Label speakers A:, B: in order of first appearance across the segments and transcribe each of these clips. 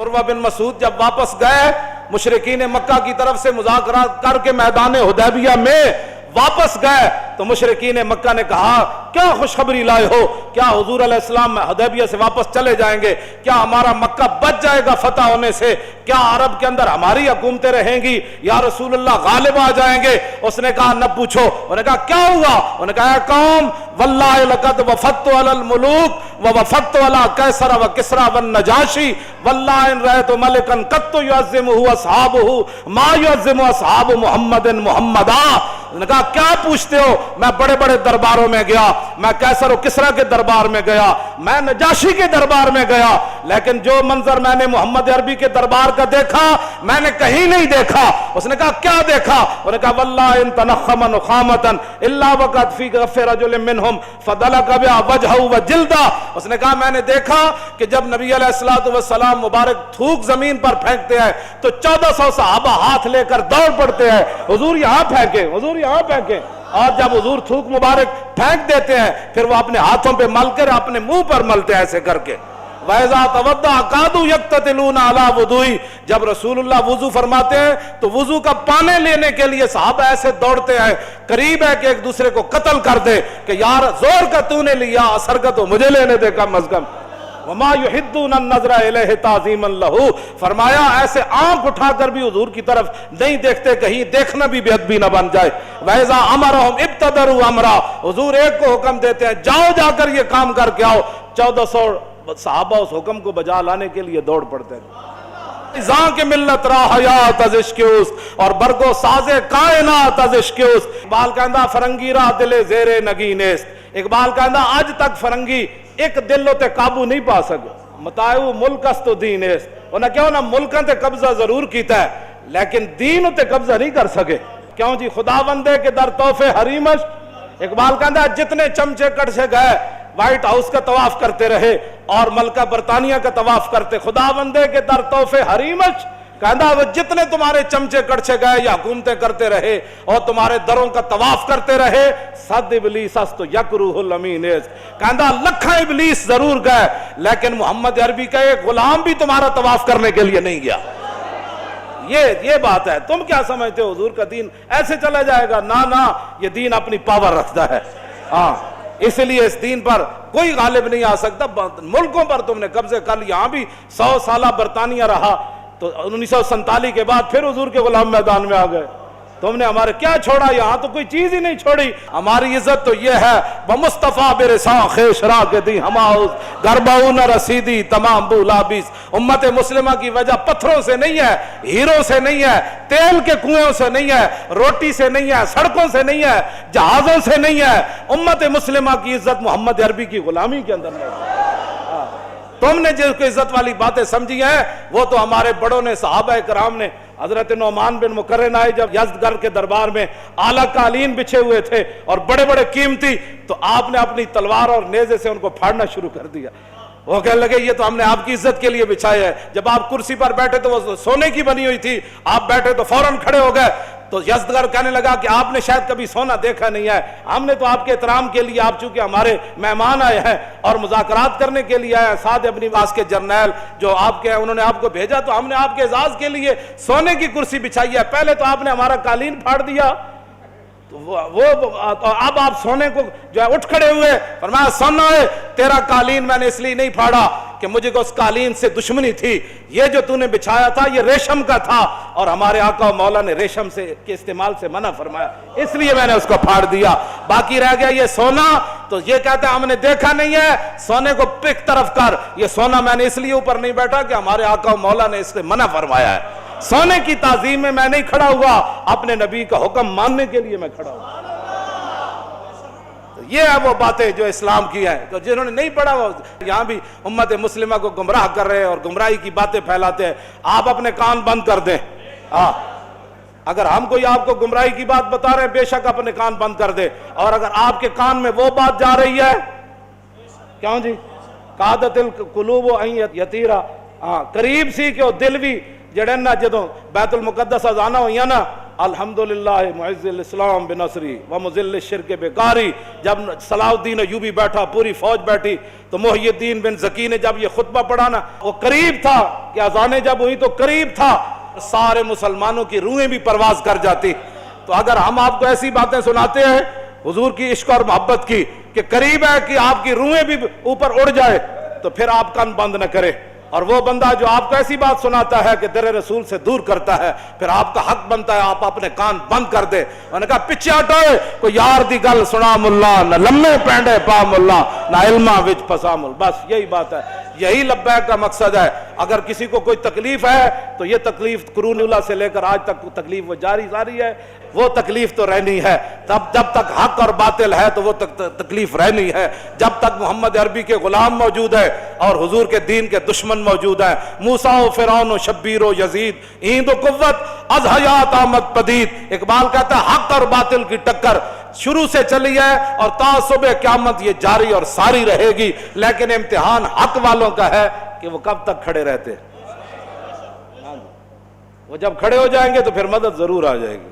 A: عروہ بن مسعود جب واپس گئے مشرکین مکہ کی طرف سے مذاکرات کر کے میدان حدیبیہ میں واپس گئے تو مشرکین مکہ نے کہا کیا خوشخبری لائے ہو, کیا حضور علیہ السلام حدیبیہ سے واپس چلے جائیں گے, کیا ہمارا مکہ بچ جائے گا فتح ہونے سے, کیا عرب کے اندر ہماری حکومتیں رہیں گی, یا رسول اللہ غالب آ جائیں گے؟ اس نے کہا نہ پوچھو. انہوں نے کہا کیا ہوا؟ انہوں نے کہا اے قوم واللہ لقد وفدت علی الملوک ووفدت علی قیصر وکسری والنجاشی واللہ ان رأیت ملکا قط یعظمہ اصحابہ ما یعظم اصحاب محمد محمدا. انہوں نے کہا کیا پوچھتے ہو؟ میں بڑے بڑے درباروں میں گیا, میں قیصر و کسریٰ کے دربار میں گیا, میں نجاشی کے دربار میں گیا, لیکن جو منظر میں نے محمد عربی کے دربار کا دیکھا میں نے کہیں نہیں دیکھا. اس نے کہا کیا دیکھا؟ انہوں نے کہا واللہ ان تنخم نخامتا الا وقد فی غف رجل منہم فدلک بها وجهه وجلدہ. اس نے کہا میں نے دیکھا کہ جب نبی علیہ السلام مبارک تھوک زمین پر پھینکتے ہیں تو 1400 صحابہ ہاتھ لے کر دوڑ پڑتے ہیں, حضور یہاں پھینکے, حضور یہاں پھینکے. اور جب حضور تھوک مبارک پھینک دیتے ہیں پھر وہ اپنے ہاتھوں پہ مل کر اپنے منہ پر ملتے ہیں ایسے کر کے. وَإِذَا تَوَضَّأَ كَادُوا يَقْتَتِلُونَ عَلَى وُضُوئِهِ. جب رسول اللہ وضو فرماتے ہیں تو وضو کا پانے لینے کے لیے صحابہ ایسے دوڑتے ہیں, قریب ہے کہ ایک دوسرے کو قتل کر دے کہ یار زور کا تو نے لیا, اثر کا تو مجھے لینے دے کم از کم. وَمَا يُحِدُّونَ النَّظْرَ إِلَيْهِ تَعْظِيمًا لَهُ. فرمایا ایسے آنکھ اٹھا کر بھی حضور کی طرف نہیں دیکھتے, کہیں دیکھنا بھی بے ادبی نہ بن جائے. وَإِذَا أَمَرَهُمْ ابْتَدَرُوا أَمْرًا. حضور ایک کو حکم دیتے ہیں جاؤ جا کر یہ کام کر کے آؤ, 1400 صحابہ اس حکم کو بجا لانے کے لیے دوڑ پڑتے ہیں. زان کے ملت را حیات از عشق اس اور برگو ساز کائنات از عشق اس. اقبال کہندہ فرنگی را دل زیر نگینست. اقبال کہندہ آج تک فرنگی ایک دل تے قابو نہیں پا سکے. متاعو ملک است و دین است. انہاں کیوں نہ ملکاں تے قبضہ ضرور کیتا ہے لیکن دین تے قبضہ نہیں کر سکے. کیوں جی خداوندے کے در تحفے حریمش. اقبال کہندہ جتنے چمچے کڑچے گئے وائٹ ہاؤس کا طواف کرتے رہے اور ملکہ برطانیہ کا طواف کرتے, خداوندے کے در تحفے حریمش. کہندہ وہ جتنے تمہارے چمچے کڑچے گئے یا حکومتیں کرتے رہے اور تمہارے دروں کا طواف کرتے رہے, صد ابلیس است یکروہ الامین است. کہندہ لکھاں ابلیس ضرور گئے لیکن محمد عربی کا ایک غلام بھی تمہارا طواف کرنے کے لیے نہیں گیا. یہ بات ہے. تم کیا سمجھتے ہو حضور کا دین ایسے چلا جائے گا؟ نہ یہ دین اپنی پاور رکھتا ہے. اس لیے اس دین پر کوئی غالب نہیں آ سکتا. ملکوں پر تم نے قبضے کر لی, یہاں بھی 100 سالہ برطانیہ رہا تو 1947 کے بعد پھر حضور کے غلام میدان میں آ گئے. تم نے ہمارے کیا چھوڑا؟ یہاں تو کوئی چیز ہی نہیں چھوڑی. ہماری عزت تو یہ ہے بمصطفیٰ برساں خیش را کے دی ہماؤز گرباؤ نہ رسیدی تمام بولابیس. امت مسلمہ کی وجہ پتھروں سے نہیں ہے, ہیروں سے نہیں ہے, تیل کے کنویں سے نہیں ہے, روٹی سے نہیں ہے, سڑکوں سے نہیں ہے, جہازوں سے نہیں ہے. امت مسلمہ کی عزت محمد عربی کی غلامی کے اندر نہیں ہے. تم نے جس کو عزت والی باتیں سمجھی ہیں وہ تو ہمارے بڑوں نے, صحابہ کرام نے. حضرت نعمان بن مقرن آئے جب یزدگرد کے دربار میں اعلیٰ قالین بچھے ہوئے تھے اور بڑے بڑے قیمتی, تو آپ نے اپنی تلوار اور نیزے سے ان کو پھاڑنا شروع کر دیا. وہ کہنے لگے یہ تو ہم نے آپ کی عزت کے لیے بچھایا ہے. جب آپ کرسی پر بیٹھے تو وہ سونے کی بنی ہوئی تھی, آپ بیٹھے تو فوراً کھڑے ہو گئے. تو یزدگرد کہنے لگا کہ آپ نے شاید کبھی سونا دیکھا نہیں ہے, ہم نے تو آپ کے احترام کے لیے, آپ چونکہ ہمارے مہمان آئے ہیں اور مذاکرات کرنے کے لیے آئے ہیں, سعد ابن واس کے جرنیل جو آپ کے ہیں انہوں نے آپ کو بھیجا, تو ہم نے آپ کے اعزاز کے لیے سونے کی کرسی بچھائی ہے. پہلے تو آپ نے ہمارا قالین پھاڑ دیا, تو اب آپ سونے کو جو ہے اٹھ کھڑے ہوئے. فرمایا سونا ہے تیرا قالین میں نے اس لیے نہیں پھاڑا کہ مجھے کو اس قالین سے دشمنی تھی, یہ جو تو نے بچھایا تھا یہ ریشم کا تھا اور ہمارے آقا و مولا نے ریشم سے کے استعمال سے منع فرمایا, اس لیے میں نے اس کو پھاڑ دیا. باقی رہ گیا یہ سونا, تو یہ کہتے ہیں ہم نے دیکھا نہیں ہے, سونے کو پک طرف کر. یہ سونا میں نے اس لیے اوپر نہیں بیٹھا کہ ہمارے آقا و مولا نے اس سے منع فرمایا ہے. سونے کی تعظیم میں میں نہیں کھڑا ہوا, اپنے نبی کا حکم ماننے کے لیے میں کھڑا ہوا. یہ ہے وہ باتیں جو اسلام کی ہیں. تو جنہوں نے نہیں پڑھا وہ یہاں بھی امت مسلمہ کو گمراہ کر رہے ہیں اور گمراہی کی باتیں پھیلاتے ہیں. آپ اپنے کان بند کر دیں. اگر ہم کوئی آپ کو گمراہی کی بات بتا رہے ہیں بے شک اپنے کان بند کر دیں. اور اگر آپ کے کان میں وہ بات جا رہی ہے, کیوں جی قادت القلوب ان یتیرا, قریب سی کہ دل بھی جڑے نا جدوں بیت المقدس آنا ہوئی نا الحمدللہ معز الاسلام بنصری و مذل الشرک بکاری. جب صلاح الدین ایوبی بیٹھا، پوری فوج بیٹھی، تو محی الدین بن زکی نے جب یہ خطبہ پڑھا نا، وہ قریب تھا کہ اذانیں جب ہوئی تو قریب تھا سارے مسلمانوں کی روحیں بھی پرواز کر جاتی. تو اگر ہم آپ کو ایسی باتیں سناتے ہیں حضور کی عشق اور محبت کی کہ قریب ہے کہ آپ کی روحیں بھی اوپر اڑ جائے، تو پھر آپ کان بند نہ کرے. اور وہ بندہ جو آپ کو ایسی بات سناتا ہے کہ در رسول سے دور کرتا ہے، پھر آپ کا حق بنتا ہے آپ اپنے کان بند کر دے. انہوں نے کہا پیچھے ہٹو، کوئی یار دی گل سنا ملا، نہ لمے پینڈے پا ملا، نہ علمہ وچ پسا مل. بس یہی بات ہے، یہی لبیک کا مقصد ہے. اگر کسی کو کوئی تکلیف ہے تو یہ تکلیف قرون اولیٰ سے لے کر آج تک تکلیف وہ جاری ہے، وہ تکلیف تو رہنی ہے. جب تک حق اور باطل ہے تو وہ تکلیف رہنی ہے. جب تک محمد عربی کے غلام موجود ہے اور حضور کے دین کے دشمن موجود ہیں، موسیٰ و فرعون و شبیر و یزید، ایند و قوت از حیات آمد پدید. اقبال کہتا ہے حق اور باطل کی ٹکر شروع سے چلی ہے اور تا صبح قیامت یہ جاری اور ساری رہے گی. لیکن امتحان حق والوں کا ہے کہ وہ کب تک کھڑے رہتے ہیں. وہ جب کھڑے ہو جائیں گے تو پھر مدد ضرور آ جائے گی،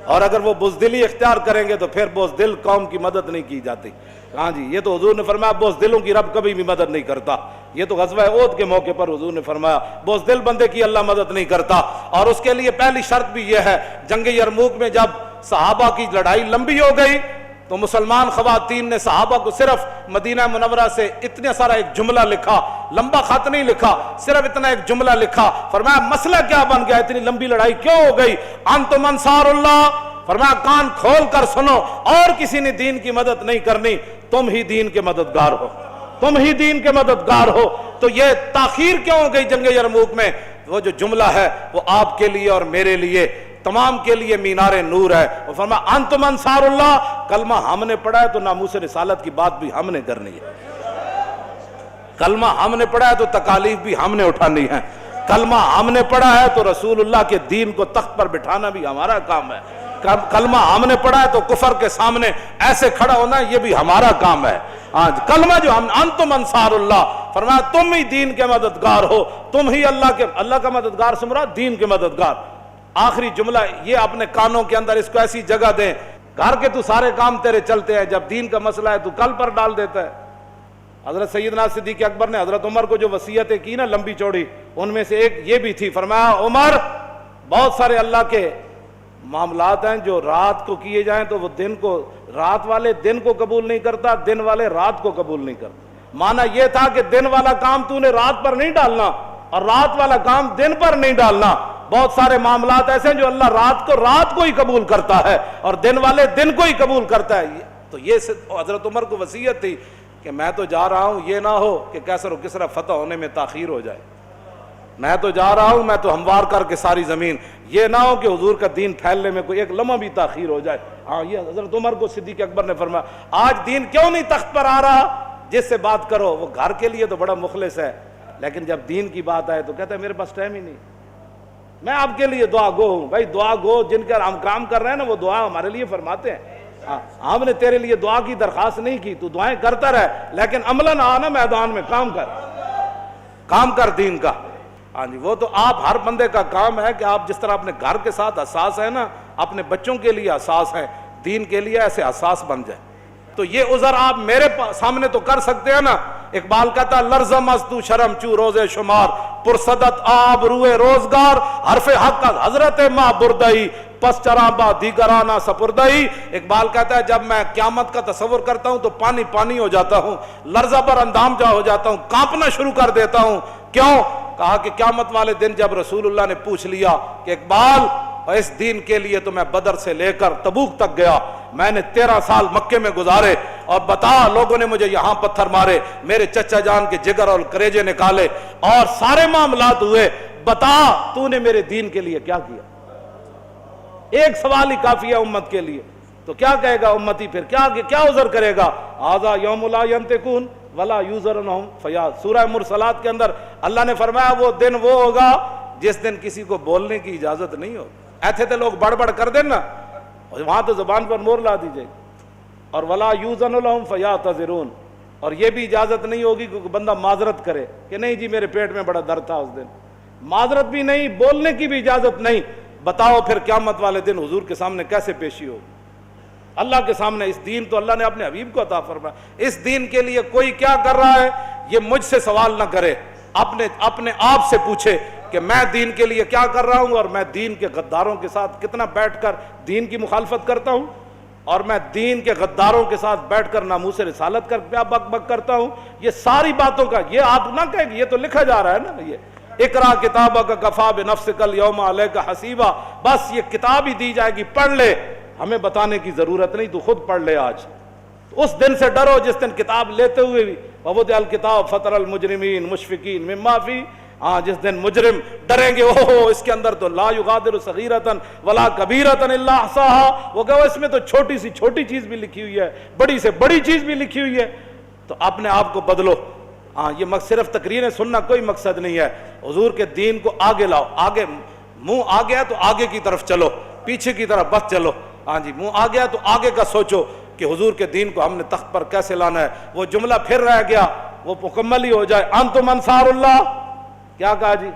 A: اور اگر وہ بزدلی اختیار کریں گے تو پھر بزدل قوم کی مدد نہیں کی جاتی. ہاں جی، یہ تو حضور نے فرمایا بزدلوں کی رب کبھی بھی مدد نہیں کرتا. یہ تو غزوہ احد کے موقع پر حضور نے فرمایا بزدل بندے کی اللہ مدد نہیں کرتا. اور اس کے لیے پہلی شرط بھی یہ ہے، جنگ یرموک میں جب صحابہ کی لڑائی لمبی ہو گئی تو مسلمان خواتین نے صحابہ کو صرف مدینہ منورہ سے اتنا سارا ایک جملہ لکھا، لمبا خط نہیں لکھا، صرف اتنا ایک جملہ لکھا. فرمایا مسئلہ کیا بن گیا، اتنی لمبی لڑائی کیوں ہو گئی؟ انتم انصار اللہ. فرمایا کان کھول کر سنو، اور کسی نے دین کی مدد نہیں کرنی، تم ہی دین کے مددگار ہو، تم ہی دین کے مددگار ہو. تو یہ تاخیر کیوں ہو گئی جنگ یرموک میں؟ وہ جو جملہ ہے وہ آپ کے لیے اور میرے لیے تمام کے لیے مینار نور ہے. وہ فرمایا انتم انصار اللہ. کلمہ ہم نے پڑھا ہے تو ناموس رسالت کی بات بھی ہم نے کرنی ہے. کلمہ ہم نے پڑھا ہے تو تکالیف بھی ہم نے اٹھانی ہے. کلمہ ہم نے پڑھا ہے تو رسول اللہ کے دین کو تخت پر بٹھانا بھی ہمارا کام ہے. کلمہ ہم نے پڑھا ہے تو کفر کے سامنے ایسے کھڑا ہونا یہ بھی ہمارا کام ہے. آج کلمہ جو ہم انتم انصار اللہ، فرمایا تم ہی دین کے مددگار ہو، تم ہی اللہ کا مددگار سے مراد دین کے مددگار. آخری جملہ یہ اپنے کانوں کے اندر اس کو ایسی جگہ دیں، گھر کے تو سارے کام تیرے چلتے ہیں، جب دین کا مسئلہ ہے تو کل پر ڈال دیتا ہے. حضرت سیدنا صدیق اکبر نے حضرت عمر کو جو وصیتیں کی نا لمبی چوڑی، ان میں سے ایک یہ بھی تھی. فرمایا عمر بہت سارے اللہ کے معاملات ہیں جو رات کو کیے جائیں تو وہ دن کو، رات والے دن کو قبول نہیں کرتا، دن والے رات کو قبول نہیں کرتا. معنی یہ تھا کہ دن والا کام تو نے رات پر نہیں ڈالنا اور رات والا کام دن پر نہیں ڈالنا. بہت سارے معاملات ایسے ہیں جو اللہ رات کو ہی قبول کرتا ہے اور دن والے دن کو ہی قبول کرتا ہے. تو یہ حضرت عمر کو وصیت تھی کہ میں تو جا رہا ہوں، یہ نہ ہو کہ کیسر و کسرا فتح ہونے میں تاخیر ہو جائے. میں تو جا رہا ہوں، میں تو ہموار کر کے ساری زمین، یہ نہ ہو کہ حضور کا دین پھیلنے میں کوئی ایک لمحہ بھی تاخیر ہو جائے. ہاں یہ حضرت عمر کو صدیق اکبر نے فرمایا آج دین کیوں نہیں تخت پر آ رہا؟ جس سے بات کرو وہ گھر کے لیے تو بڑا مخلص ہے، لیکن جب دین کی بات آئے تو کہتا ہے میرے پاس ٹائم ہی نہیں. میں آپ کے لیے دعا گو ہوں. بھائی دعا گو جن کا ہم کام کر رہے ہیں نا وہ دعا ہمارے لیے فرماتے ہیں. ہم نے تیرے لیے دعا کی درخواست نہیں کی، تو دعائیں کرتا رہے لیکن عملاً آنا میدان میں کام کر دین کا. ہاں جی، وہ تو آپ ہر بندے کا کام ہے کہ آپ جس طرح اپنے گھر کے ساتھ حساس ہے نا، اپنے بچوں کے لیے حساس ہے، دین کے لیے ایسے حساس بن جائے. تو یہ عذر آپ میرے سامنے تو کر سکتے ہیں نا. اقبال کہتا لرزم از تو شرم چو روزے شمار، پرصدت آب روئے روزگار، حرف حق از حضرت ماں بردئی پس چرابا دیگرانہ سپردئی. اقبال کہتا ہے جب میں قیامت کا تصور کرتا ہوں تو پانی ہو جاتا ہوں، لرزہ پر اندام جا ہو جاتا ہوں، کانپنا شروع کر دیتا ہوں. کیوں؟ کہا کہ قیامت والے دن جب رسول اللہ نے پوچھ لیا کہ اقبال اس دین کے لیے تو میں بدر سے لے کر تبوک تک گیا، میں نے 13 سال مکے میں گزارے، اور بتا لوگوں نے مجھے یہاں پتھر مارے، میرے چچا جان کے جگر اور کریجے نکالے اور سارے معاملات ہوئے، بتا تو نے میرے دین کے لیے کیا کیا؟ ایک سوال ہی کافی ہے امت کے لیے. تو کیا کہے گا امتی پھر؟ کیا عذر کرے گا؟ آذا یوم لا ینطقون ولا یوزرنہم فیاض. سورہ مرسلات کے اندر اللہ نے فرمایا وہ دن وہ ہوگا جس دن کسی کو بولنے کی اجازت نہیں ہوگی. ایتھے تھے لوگ بڑھ کر دیں نا، وہاں تو زبان پر مور لا دیجئے. اور ولا یوزن لہم فیعتذرون، اور یہ بھی اجازت نہیں ہوگی کہ بندہ معذرت کرے کہ نہیں جی میرے پیٹ میں بڑا درد تھا اس دن. معذرت بھی نہیں، بولنے کی بھی اجازت نہیں. بتاؤ پھر قیامت والے دن حضور کے سامنے کیسے پیشی ہو؟ اللہ کے سامنے اس دین تو اللہ نے اپنے حبیب کو عطا فرمایا، اس دین کے لیے کوئی کیا کر رہا ہے یہ مجھ سے سوال نہ کرے، اپنے آپ سے پوچھے کہ میں دین کے لیے کیا کر رہا ہوں، اور میں دین کے غداروں کے ساتھ کتنا بیٹھ کر دین کی مخالفت کرتا ہوں، اور میں دین کے غداروں کے ساتھ بیٹھ کر ناموس رسالت کر کیا بک بک کرتا ہوں۔ یہ ساری باتوں کا یہ آپ نہ کہیں، یہ تو لکھا جا رہا ہے نا، یہ اقرا کتابک کفا بنفسک الیوم علیک حسیبا، بس یہ کتاب ہی دی جائے گی، پڑھ لے، ہمیں بتانے کی ضرورت نہیں، تو خود پڑھ لے۔ آج اس دن سے ڈرو جس دن کتاب لیتے ہوئے بھی ووضع الکتاب فتر المجرمین مشفقین مما فی، جس دن مجرم ڈریں گے اوہ اس کے اندر تو لا یغادر صغیرۃ ولا کبیرۃ الا احصاها، وہ کہو اس میں تو چھوٹی سی چھوٹی چیز بھی لکھی ہوئی ہے، بڑی سے بڑی چیز بھی لکھی ہوئی ہے۔ تو اپنے آپ کو بدلو۔ یہ صرف تقریریں سننا کوئی مقصد نہیں ہے، حضور کے دین کو آگے لاؤ، آگے منہ آ گیا تو آگے کی طرف چلو، پیچھے کی طرف بس چلو۔ منہ آ گیا تو آگے کا سوچو کہ حضور کے دین کو ہم نے تخت پر کیسے لانا ہے۔ وہ جملہ پھر رہ گیا، وہ مکمل ہی ہو جائے، انتم انصار اللہ، کیا کہا جی؟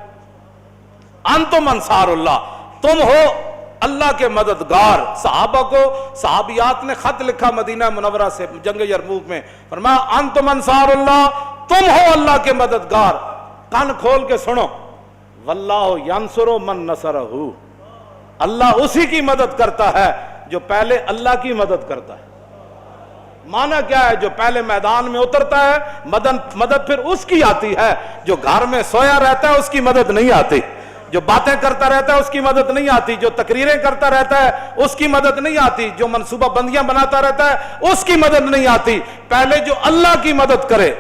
A: انتم انصار اللہ، تم ہو اللہ کے مددگار۔ صحابہ کو صحابیات نے خط لکھا مدینہ منورہ سے جنگ یرموک میں، فرمایا انتم انصار اللہ، تم ہو اللہ کے مددگار۔ کان کھول کے سنو، واللہ ینصر من نصرہ، اللہ اسی کی مدد کرتا ہے جو پہلے اللہ کی مدد کرتا ہے۔ معنی کیا ہے؟ جو پہلے میدان میں اترتا ہے مدد پھر اس کی آتی ہے، جو گھر میں سویا رہتا ہے اس کی مدد نہیں آتی، جو باتیں کرتا رہتا ہے اس کی مدد نہیں آتی، جو تقریریں کرتا رہتا ہے اس کی مدد نہیں آتی، جو منصوبہ بندیاں بناتا رہتا ہے اس کی مدد نہیں آتی۔ پہلے جو اللہ کی مدد کرے،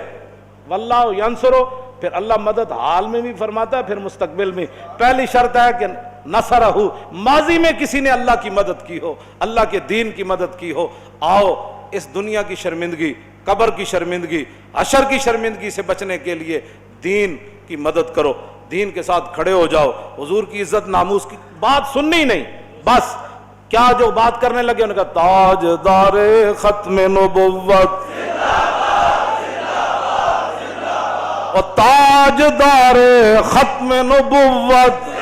A: واللہ ینصرو، پھر اللہ مدد حال میں بھی فرماتا ہے، پھر مستقبل میں۔ پہلی شرط ہے کہ نصرہ، ماضی میں کسی نے اللہ کی مدد کی ہو، اللہ کے دین کی مدد کی ہو۔ آؤ اس دنیا کی شرمندگی، قبر کی شرمندگی، حشر کی شرمندگی سے بچنے کے لیے دین کی مدد کرو، دین کے ساتھ کھڑے ہو جاؤ۔ حضور کی عزت ناموس کی بات سننی نہیں، بس کیا جو بات کرنے لگے انہوں نے کہا تاجدار ختم نبوت، اور تاجدار ختم نبوت